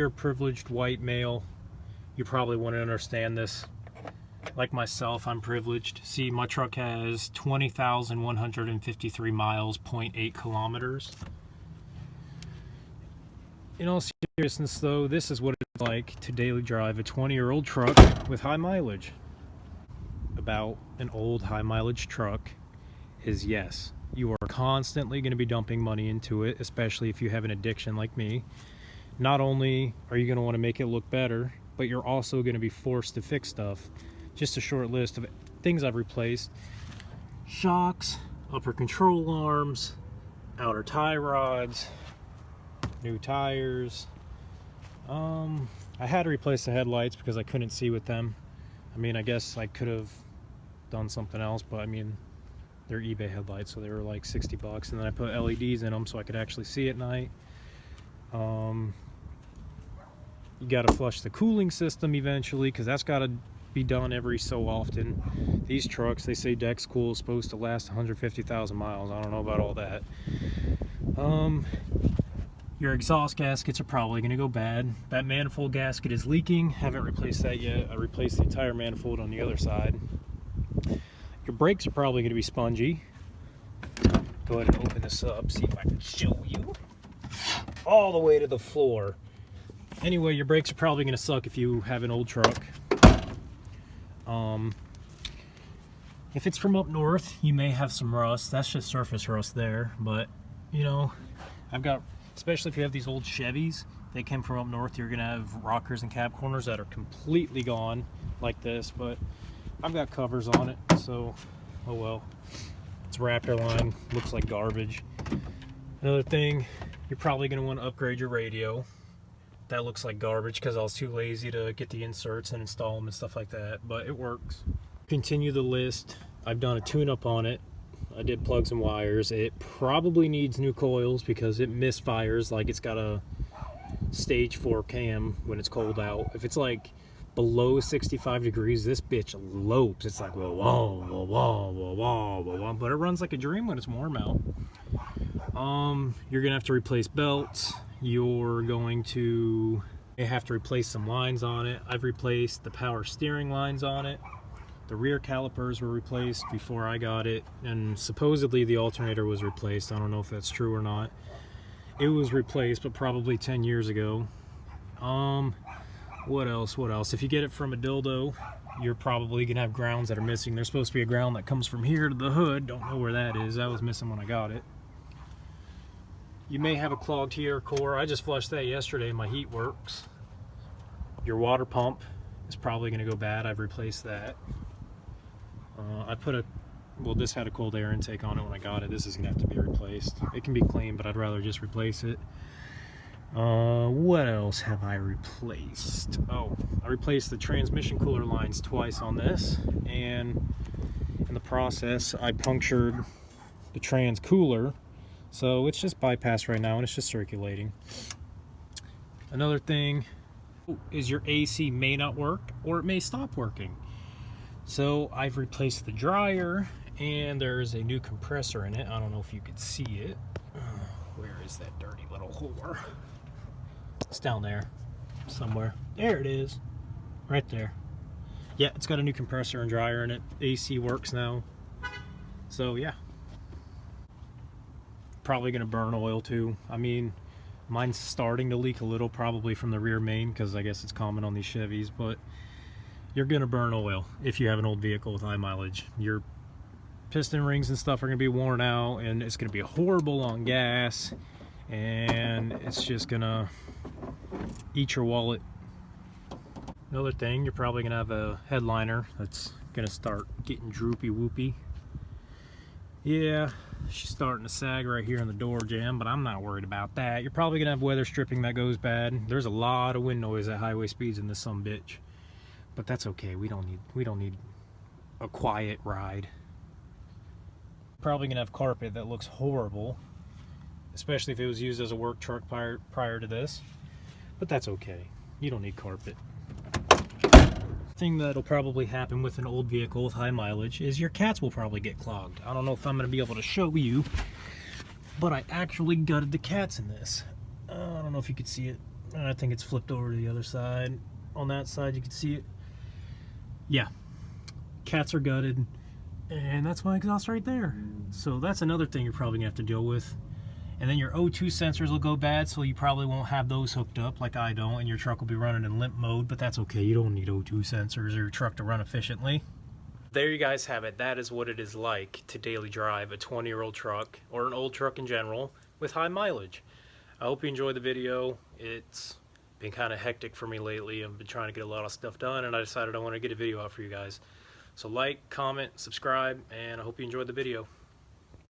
you're a privileged white male, you probably wouldn't understand this. Like myself, I'm privileged. See, my truck has 20,153 miles, 0.8 kilometers. In all seriousness though, this is what it's like to daily drive a 20-year-old truck with high mileage. About an old high mileage truck is, yes, you are constantly going to be dumping money into it, especially if you have an addiction like me. Not only are you going to want to make it look better, but you're also going to be forced to fix stuff. Just a short list of things I've replaced: shocks, upper control arms, outer tie rods, new tires. I had to replace the headlights because I couldn't see with them. I mean, I guess I could have done something else, but I mean, they're eBay headlights, so they were like 60 bucks, and then I put LEDs in them so I could actually see at night. You got to flush the cooling system eventually, because that's got to be done every so often. These trucks, they say DexCool is supposed to last 150,000 miles. I don't know about all that. Your exhaust gaskets are probably going to go bad. That manifold gasket is leaking. Haven't replaced that yet. I replaced the entire manifold on the other side. Your brakes are probably going to be spongy. Go ahead and open this up, see if I can show you. All the way to the floor. Anyway, your brakes are probably going to suck if you have an old truck. If it's from up north, you may have some rust. That's just surface rust there. But, you know, I've got, especially if you have these old Chevys, they came from up north, you're going to have rockers and cab corners that are completely gone like this. But I've got covers on it, so, oh well. It's Raptor line, looks like garbage. Another thing, you're probably going to want to upgrade your radio. That looks like garbage because I was too lazy to get the inserts and install them and stuff like that, but it works. Continue the list. I've done a tune-up on it. I did plugs and wires. It probably needs new coils because it misfires like it's got a stage 4 cam when it's cold out. If it's like below 65 degrees, this bitch lopes. It's like whoa, whoa, whoa, whoa, whoa, whoa, whoa, but it runs like a dream when it's warm out. You're gonna have to replace belts. You're going to have to replace some lines on it. I've replaced the power steering lines on it. The rear calipers were replaced before I got it, and supposedly the alternator was replaced. I don't know if that's true or not. It was replaced, but probably 10 years ago. What else? If you get it from a dildo, you're probably gonna have grounds that are missing. There's supposed to be a ground that comes from here to the hood. Don't know where that is. That was missing when I got it. You may have a clogged heater core. I just flushed that yesterday. My heat works. Your water pump is probably gonna go bad. I've replaced that. This had a cold air intake on it when I got it. This is gonna have to be replaced. It can be clean, but I'd rather just replace it. What else have I replaced? Oh, I replaced the transmission cooler lines twice on this, and in the process I punctured the trans cooler, so it's just bypassed right now and it's just circulating. Another thing is your AC may not work or it may stop working. So I've replaced the dryer, and there's a new compressor in it. I don't know if you could see it. Where is that dirty little whore? It's down there somewhere. There it is, right there. Yeah, it's got a new compressor and dryer in it. AC works now. So yeah, probably gonna burn oil too. I mean, mine's starting to leak a little, probably from the rear main, because I guess it's common on these Chevys, but you're gonna burn oil if you have an old vehicle with high mileage. Your piston rings and stuff are gonna be worn out, and it's gonna be horrible on gas, and it's just gonna eat your wallet. Another thing, you're probably gonna have a headliner that's gonna start getting droopy whoopy. Yeah, she's starting to sag right here in the door jamb, but I'm not worried about that. You're probably gonna have weather stripping that goes bad. There's a lot of wind noise at highway speeds in this sumbitch, but that's okay. We don't need a quiet ride. Probably gonna have carpet that looks horrible, especially if it was used as a work truck prior to this, but that's okay. You don't need carpet. Thing that'll probably happen with an old vehicle with high mileage is your cats will probably get clogged. I don't know if I'm going to be able to show you, but I actually gutted the cats in this. I don't know if you could see it. And I think it's flipped over to the other side. On that side, you can see it. Yeah, cats are gutted, and that's my exhaust right there. So that's another thing you're probably gonna have to deal with. And then your O2 sensors will go bad, so you probably won't have those hooked up like I don't, and your truck will be running in limp mode, but that's okay. You don't need O2 sensors or your truck to run efficiently. There you guys have it. That is what it is like to daily drive a 20-year-old truck, or an old truck in general, with high mileage. I hope you enjoyed the video. It's been kind of hectic for me lately. I've been trying to get a lot of stuff done, and I decided I want to get a video out for you guys. So like, comment, subscribe, and I hope you enjoyed the video.